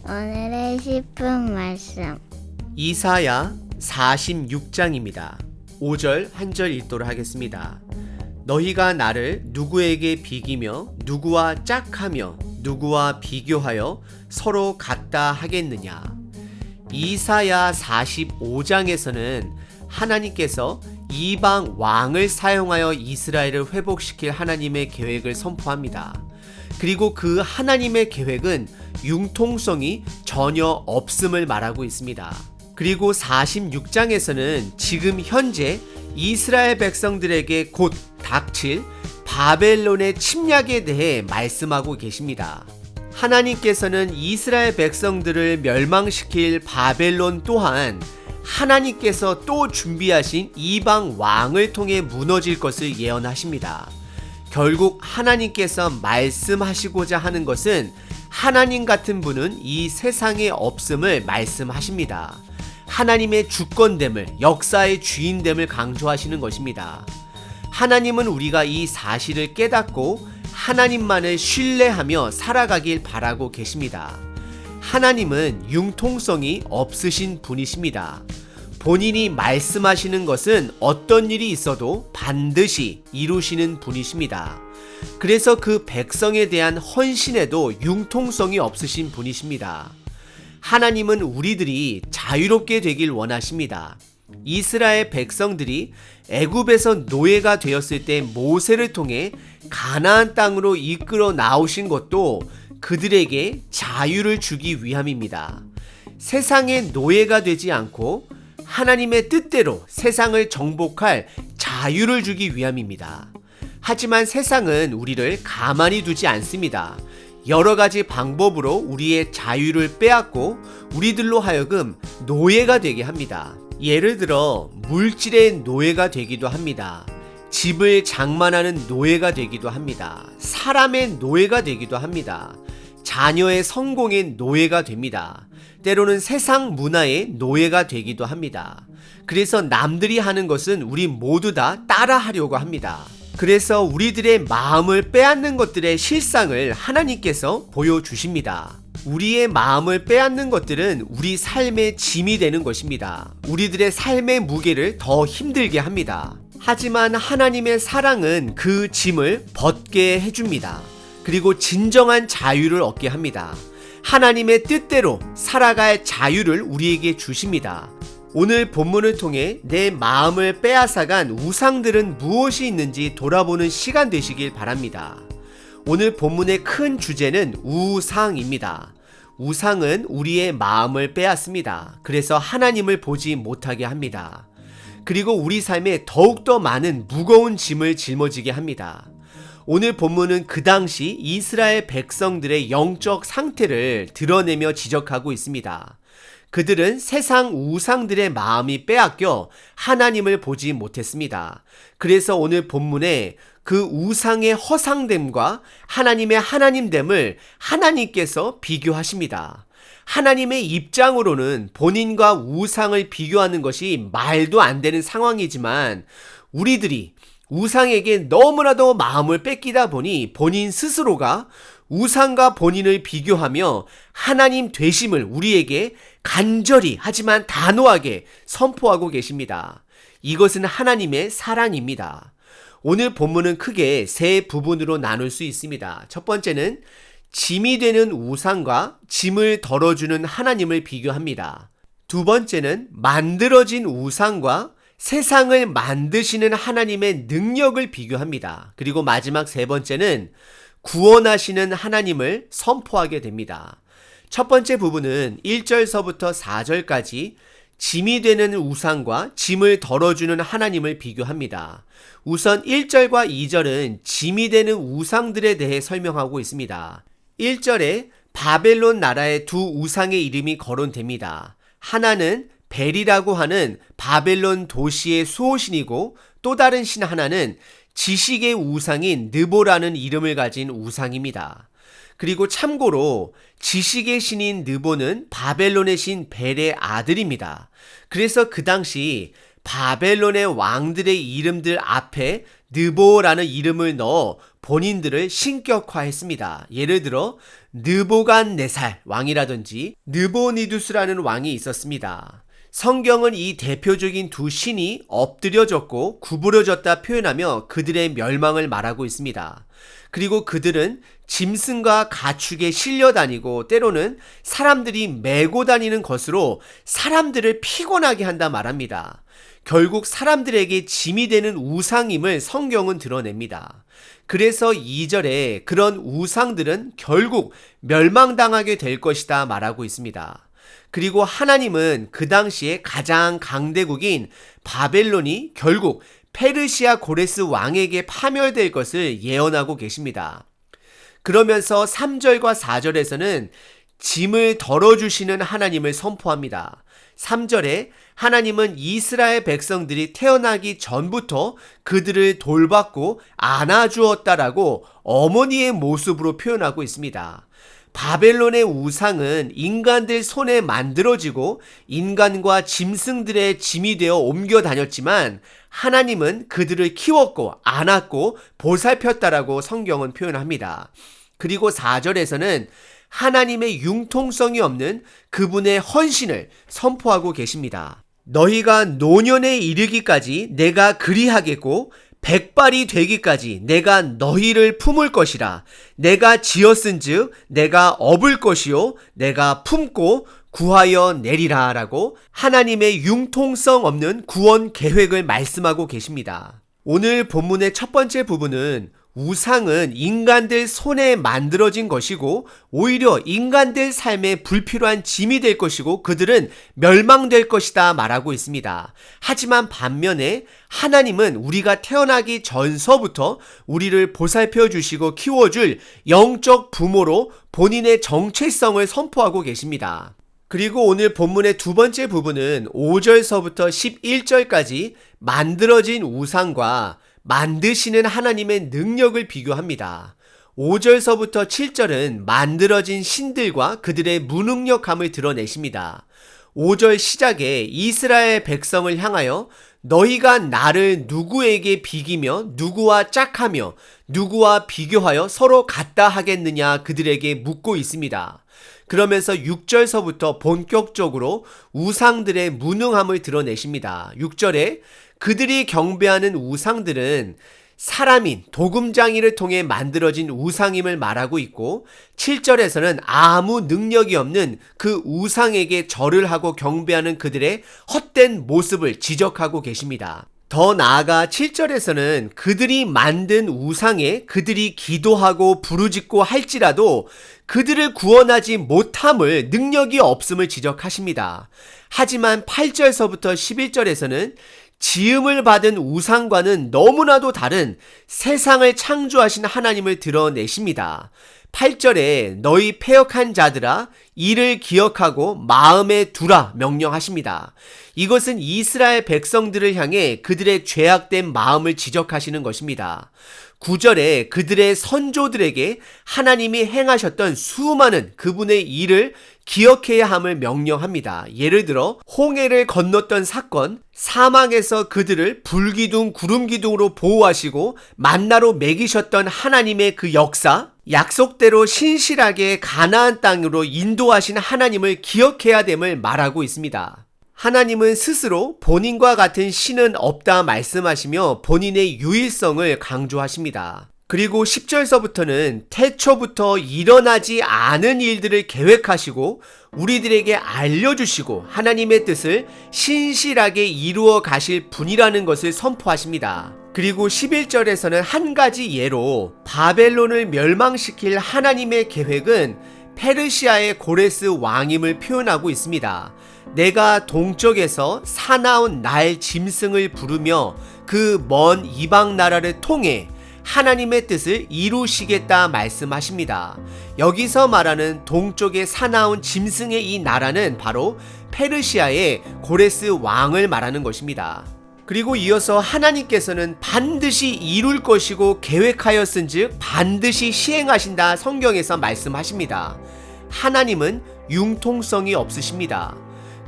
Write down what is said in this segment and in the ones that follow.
오늘의 10분 말씀. 이사야 46장입니다. 5절 한 절 읽도록 하겠습니다. 너희가 나를 누구에게 비기며 누구와 짝하며 누구와 비교하여 서로 같다 하겠느냐. 이사야 45장에서는 하나님께서 이방 왕을 사용하여 이스라엘을 회복시킬 하나님의 계획을 선포합니다. 그리고 그 하나님의 계획은 융통성이 전혀 없음을 말하고 있습니다. 그리고 46장에서는 지금 현재 이스라엘 백성들에게 곧 닥칠 바벨론의 침략에 대해 말씀하고 계십니다. 하나님께서는 이스라엘 백성들을 멸망시킬 바벨론 또한 하나님께서 또 준비하신 이방 왕을 통해 무너질 것을 예언하십니다. 결국 하나님께서 말씀하시고자 하는 것은 하나님 같은 분은 이 세상에 없음을 말씀하십니다. 하나님의 주권됨을, 역사의 주인됨을 강조하시는 것입니다. 하나님은 우리가 이 사실을 깨닫고 하나님만을 신뢰하며 살아가길 바라고 계십니다. 하나님은 융통성이 없으신 분이십니다. 본인이 말씀하시는 것은 어떤 일이 있어도 반드시 이루시는 분이십니다. 그래서 그 백성에 대한 헌신에도 융통성이 없으신 분이십니다. 하나님은 우리들이 자유롭게 되길 원하십니다. 이스라엘 백성들이 애굽에서 노예가 되었을 때 모세를 통해 가나안 땅으로 이끌어 나오신 것도 그들에게 자유를 주기 위함입니다. 세상의 노예가 되지 않고 하나님의 뜻대로 세상을 정복할 자유를 주기 위함입니다. 하지만 세상은 우리를 가만히 두지 않습니다. 여러 가지 방법으로 우리의 자유를 빼앗고 우리들로 하여금 노예가 되게 합니다. 예를 들어 물질의 노예가 되기도 합니다. 집을 장만하는 노예가 되기도 합니다. 사람의 노예가 되기도 합니다. 자녀의 성공의 노예가 됩니다. 때로는 세상 문화의 노예가 되기도 합니다. 그래서 남들이 하는 것은 우리 모두 다 따라하려고 합니다. 그래서 우리들의 마음을 빼앗는 것들의 실상을 하나님께서 보여주십니다. 우리의 마음을 빼앗는 것들은 우리 삶의 짐이 되는 것입니다. 우리들의 삶의 무게를 더 힘들게 합니다. 하지만 하나님의 사랑은 그 짐을 벗게 해줍니다. 그리고 진정한 자유를 얻게 합니다. 하나님의 뜻대로 살아갈 자유를 우리에게 주십니다. 오늘 본문을 통해 내 마음을 빼앗아간 우상들은 무엇이 있는지 돌아보는 시간 되시길 바랍니다. 오늘 본문의 큰 주제는 우상입니다. 우상은 우리의 마음을 빼앗습니다. 그래서 하나님을 보지 못하게 합니다. 그리고 우리 삶에 더욱더 많은 무거운 짐을 짊어지게 합니다. 오늘 본문은 그 당시 이스라엘 백성들의 영적 상태를 드러내며 지적하고 있습니다. 그들은 세상 우상들의 마음이 빼앗겨 하나님을 보지 못했습니다. 그래서 오늘 본문에 그 우상의 허상됨과 하나님의 하나님됨을 하나님께서 비교하십니다. 하나님의 입장으로는 본인과 우상을 비교하는 것이 말도 안 되는 상황이지만 우리들이 우상에게 너무나도 마음을 뺏기다 보니 본인 스스로가 우상과 본인을 비교하며 하나님 되심을 우리에게 간절히 하지만 단호하게 선포하고 계십니다. 이것은 하나님의 사랑입니다. 오늘 본문은 크게 세 부분으로 나눌 수 있습니다. 첫 번째는 짐이 되는 우상과 짐을 덜어주는 하나님을 비교합니다. 두 번째는 만들어진 우상과 세상을 만드시는 하나님의 능력을 비교합니다. 그리고 마지막 세 번째는 구원하시는 하나님을 선포하게 됩니다. 첫 번째 부분은 1절서부터 4절까지 짐이 되는 우상과 짐을 덜어주는 하나님을 비교합니다. 우선 1절과 2절은 짐이 되는 우상들에 대해 설명하고 있습니다. 1절에 바벨론 나라의 두 우상의 이름이 거론됩니다. 하나는 벨이라고 하는 바벨론 도시의 수호신이고 또 다른 신 하나는 지식의 우상인 느보라는 이름을 가진 우상입니다. 그리고 참고로 지식의 신인 느보는 바벨론의 신 벨의 아들입니다. 그래서 그 당시 바벨론의 왕들의 이름들 앞에 느보라는 이름을 넣어 본인들을 신격화했습니다. 예를 들어 느보갓네살 왕이라든지 느보니두스라는 왕이 있었습니다. 성경은 이 대표적인 두 신이 엎드려졌고 구부러졌다 표현하며 그들의 멸망을 말하고 있습니다. 그리고 그들은 짐승과 가축에 실려 다니고 때로는 사람들이 메고 다니는 것으로 사람들을 피곤하게 한다 말합니다. 결국 사람들에게 짐이 되는 우상임을 성경은 드러냅니다. 그래서 2절에 그런 우상들은 결국 멸망당하게 될 것이다 말하고 있습니다. 그리고 하나님은 그 당시에 가장 강대국인 바벨론이 결국 페르시아 고레스 왕에게 파멸될 것을 예언하고 계십니다. 그러면서 3절과 4절에서는 짐을 덜어주시는 하나님을 선포합니다. 3절에 하나님은 이스라엘 백성들이 태어나기 전부터 그들을 돌봤고 안아주었다라고 어머니의 모습으로 표현하고 있습니다. 바벨론의 우상은 인간들 손에 만들어지고 인간과 짐승들의 짐이 되어 옮겨 다녔지만 하나님은 그들을 키웠고 안았고 보살폈다라고 성경은 표현합니다. 그리고 4절에서는 하나님의 융통성이 없는 그분의 헌신을 선포하고 계십니다. 너희가 노년에 이르기까지 내가 그리하겠고 백발이 되기까지 내가 너희를 품을 것이라. 내가 지었은즉 내가 업을 것이요 내가 품고 구하여 내리라 라고 하나님의 융통성 없는 구원 계획을 말씀하고 계십니다. 오늘 본문의 첫 번째 부분은 우상은 인간들 손에 만들어진 것이고 오히려 인간들 삶에 불필요한 짐이 될 것이고 그들은 멸망될 것이다 말하고 있습니다. 하지만 반면에 하나님은 우리가 태어나기 전서부터 우리를 보살펴 주시고 키워줄 영적 부모로 본인의 정체성을 선포하고 계십니다. 그리고 오늘 본문의 두 번째 부분은 5절서부터 11절까지 만들어진 우상과 만드시는 하나님의 능력을 비교합니다. 5절서부터 7절은 만들어진 신들과 그들의 무능력함을 드러내십니다. 5절 시작에 이스라엘 백성을 향하여 너희가 나를 누구에게 비기며 누구와 짝하며 누구와 비교하여 서로 같다 하겠느냐 그들에게 묻고 있습니다. 그러면서 6절서부터 본격적으로 우상들의 무능함을 드러내십니다. 6절에 그들이 경배하는 우상들은 사람인 도금장이를 통해 만들어진 우상임을 말하고 있고 7절에서는 아무 능력이 없는 그 우상에게 절을 하고 경배하는 그들의 헛된 모습을 지적하고 계십니다. 더 나아가 7절에서는 그들이 만든 우상에 그들이 기도하고 부르짖고 할지라도 그들을 구원하지 못함을 능력이 없음을 지적하십니다. 하지만 8절서부터 11절에서는 지음을 받은 우상과는 너무나도 다른 세상을 창조하신 하나님을 드러내십니다. 8절에 너희 패역한 자들아 이를 기억하고 마음에 두라 명령하십니다. 이것은 이스라엘 백성들을 향해 그들의 죄악된 마음을 지적하시는 것입니다. 9절에 그들의 선조들에게 하나님이 행하셨던 수많은 그분의 일을 기억해야 함을 명령합니다. 예를 들어 홍해를 건넜던 사건, 사망에서 그들을 불기둥 구름기둥으로 보호하시고 만나로 먹이셨던 하나님의 그 역사, 약속대로 신실하게 가나안 땅으로 인도하신 하나님을 기억해야 됨을 말하고 있습니다. 하나님은 스스로 본인과 같은 신은 없다 말씀하시며 본인의 유일성을 강조하십니다. 그리고 10절서부터는 태초부터 일어나지 않은 일들을 계획하시고 우리들에게 알려주시고 하나님의 뜻을 신실하게 이루어 가실 분이라는 것을 선포하십니다. 그리고 11절에서는 한 가지 예로 바벨론을 멸망시킬 하나님의 계획은 페르시아의 고레스 왕임을 표현하고 있습니다. 내가 동쪽에서 사나운 날 짐승을 부르며 그 먼 이방 나라를 통해 하나님의 뜻을 이루시겠다 말씀하십니다. 여기서 말하는 동쪽의 사나운 짐승의 이 나라는 바로 페르시아의 고레스 왕을 말하는 것입니다. 그리고 이어서 하나님께서는 반드시 이룰 것이고 계획하였은즉 반드시 시행하신다 성경에서 말씀하십니다. 하나님은 융통성이 없으십니다.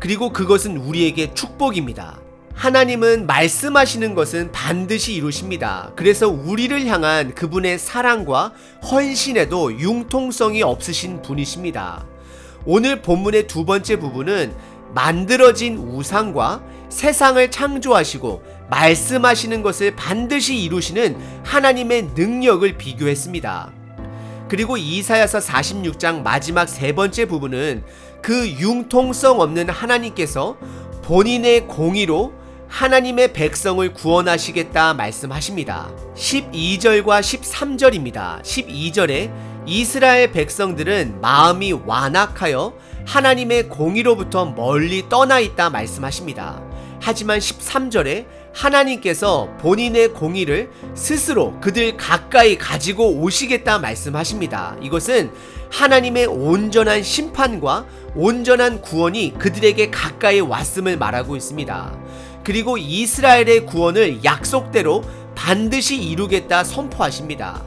그리고 그것은 우리에게 축복입니다. 하나님은 말씀하시는 것은 반드시 이루십니다. 그래서 우리를 향한 그분의 사랑과 헌신에도 융통성이 없으신 분이십니다. 오늘 본문의 두 번째 부분은 만들어진 우상과 세상을 창조하시고 말씀하시는 것을 반드시 이루시는 하나님의 능력을 비교했습니다. 그리고 이사야서 46장 마지막 세 번째 부분은 그 융통성 없는 하나님께서 본인의 공의로 하나님의 백성을 구원하시겠다 말씀하십니다. 12절과 13절입니다. 12절에 이스라엘 백성들은 마음이 완악하여 하나님의 공의로부터 멀리 떠나 있다 말씀하십니다. 하지만 13절에 하나님께서 본인의 공의를 스스로 그들 가까이 가지고 오시겠다 말씀하십니다. 이것은 하나님의 온전한 심판과 온전한 구원이 그들에게 가까이 왔음을 말하고 있습니다. 그리고 이스라엘의 구원을 약속대로 반드시 이루겠다 선포하십니다.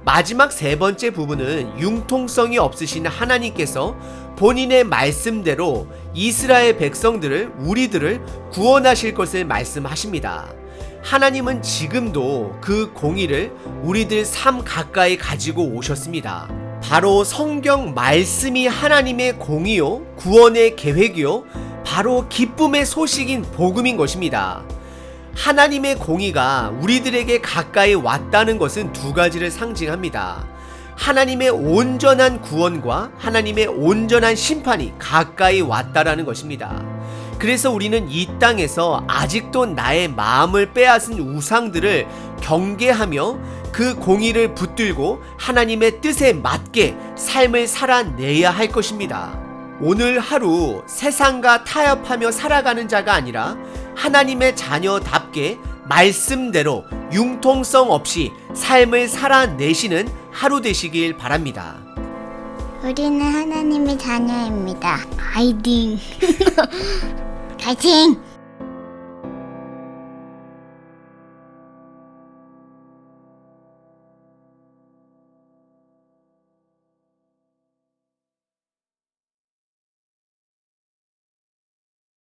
마지막 세 번째 부분은 융통성이 없으신 하나님께서 본인의 말씀대로 이스라엘 백성들을, 우리들을 구원하실 것을 말씀하십니다. 하나님은 지금도 그 공의를 우리들 삶 가까이 가지고 오셨습니다. 바로 성경 말씀이 하나님의 공의요, 구원의 계획이요, 바로 기쁨의 소식인 복음인 것입니다. 하나님의 공의가 우리들에게 가까이 왔다는 것은 두 가지를 상징합니다. 하나님의 온전한 구원과 하나님의 온전한 심판이 가까이 왔다라는 것입니다. 그래서 우리는 이 땅에서 아직도 나의 마음을 빼앗은 우상들을 경계하며 그 공의를 붙들고 하나님의 뜻에 맞게 삶을 살아내야 할 것입니다. 오늘 하루 세상과 타협하며 살아가는 자가 아니라 하나님의 자녀답게 말씀대로 융통성 없이 삶을 살아내시는 하루 되시길 바랍니다. 우리는 하나님의 자녀입니다. 파이팅! 파이팅!